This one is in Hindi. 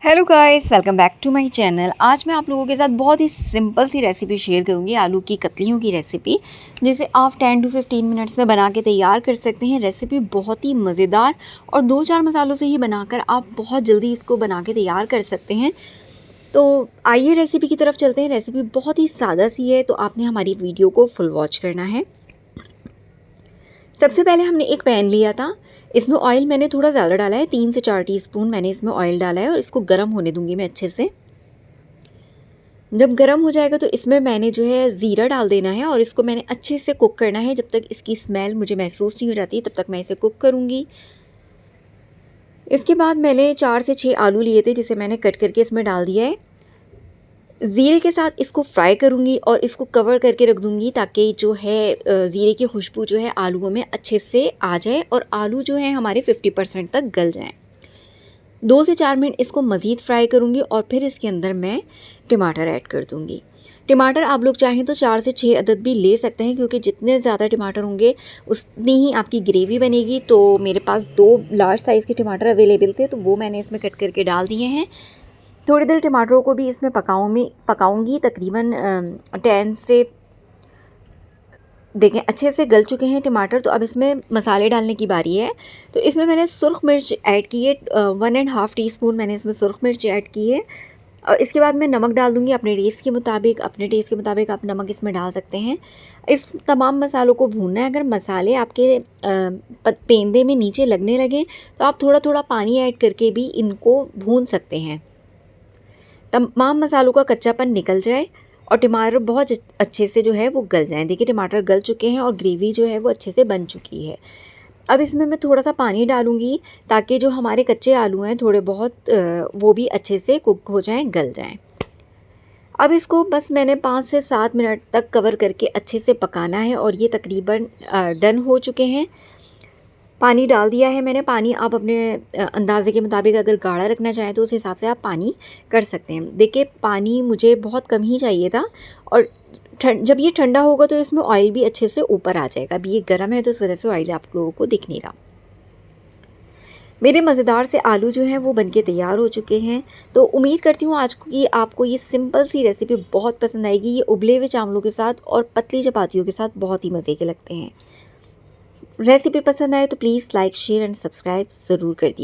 Hello guys, welcome back to my channel. आज मैं आप लोगों के साथ बहुत ही सिंपल सी रेसिपी शेयर करूंगी, आलू की कतलियों की रेसिपी, जिसे आप 10 टू 15 मिनट्स में बना के तैयार कर सकते हैं। रेसिपी बहुत ही मज़ेदार और 2-4 मसालों से ही बनाकर आप बहुत जल्दी इसको बना के तैयार कर सकते हैं। तो आइए रेसिपी की तरफ चलते हैं। रेसिपी बहुत ही सादा सी है, तो आपने हमारी वीडियो को फुल वॉच करना है। सबसे पहले हमने एक पैन लिया था, इसमें ऑयल मैंने थोड़ा ज़्यादा डाला है, 3 से 4 टीस्पून मैंने इसमें ऑयल डाला है और इसको गर्म होने दूंगी मैं अच्छे से। जब गर्म हो जाएगा तो इसमें मैंने जो है ज़ीरा डाल देना है और इसको मैंने अच्छे से कुक करना है। जब तक इसकी स्मेल मुझे महसूस नहीं हो जाती तब तक मैं इसे कुक करूँगी। इसके बाद मैंने 4 से 6 आलू लिए थे, जिसे मैंने कट करके इसमें डाल दिया है। ज़ीरे के साथ इसको फ्राई करूँगी और इसको कवर करके रख दूँगी, ताकि जो है ज़ीरे की खुशबू जो है आलूओं में अच्छे से आ जाए और आलू जो है हमारे 50% तक गल जाएं। 2 से 4 मिनट इसको मज़ीद फ्राई करूँगी और फिर इसके अंदर मैं टमाटर ऐड कर दूँगी। टमाटर आप लोग चाहें तो 4 से 6 अदद भी ले सकते हैं, क्योंकि जितने ज़्यादा टमाटर होंगे उतनी ही आपकी ग्रेवी बनेगी। तो मेरे पास 2 लार्ज साइज़ के टमाटर अवेलेबल थे, तो वो मैंने इसमें कट करके डाल दिए हैं। थोड़ी देर टमाटरों को भी इसमें पकाऊंगी, तकरीबन 10 से, देखें अच्छे से गल चुके हैं टमाटर। तो अब इसमें मसाले डालने की बारी है। तो इसमें मैंने सुर्ख मिर्च ऐड की है, 1.5 टीस्पून मैंने इसमें सुर्ख मिर्च ऐड की है। और इसके बाद मैं नमक डाल दूंगी अपने टेस्ट के मुताबिक। आप नमक इसमें डाल सकते हैं। इस तमाम मसालों को भूनना है। अगर मसाले आपके पेंदे में नीचे लगने लगे तो आप थोड़ा थोड़ा पानी ऐड करके भी इनको भून सकते हैं, तमाम मसालों का कच्चापन निकल जाए और टमाटर बहुत अच्छे से जो है वो गल जाएं। देखिए टमाटर गल चुके हैं और ग्रेवी जो है वो अच्छे से बन चुकी है। अब इसमें मैं थोड़ा सा पानी डालूंगी, ताकि जो हमारे कच्चे आलू हैं थोड़े बहुत वो भी अच्छे से कुक हो जाएं, गल जाएं। अब इसको बस मैंने 5 से 7 मिनट तक कवर करके अच्छे से पकाना है और ये तकरीबन डन हो चुके हैं। पानी डाल दिया है मैंने। पानी आप अपने अंदाज़े के मुताबिक अगर गाढ़ा रखना चाहें तो उस हिसाब से आप पानी कर सकते हैं। देखिए पानी मुझे बहुत कम ही चाहिए था, और जब ये ठंडा होगा तो इसमें ऑयल भी अच्छे से ऊपर आ जाएगा। अभी ये गर्म है तो इस वजह से ऑयल आप लोगों को दिख नहीं रहा। मेरे मज़ेदार से आलू जो हैं वो बनके तैयार हो चुके हैं। तो उम्मीद करती हूँ आज की आपको ये सिंपल सी रेसिपी बहुत पसंद आएगी। ये उबले हुए चावलों के साथ और पतली चपातियों के साथ बहुत ही मज़े के लगते हैं। रेसिपी पसंद आए तो please like, share and subscribe ज़रूर कर दिए।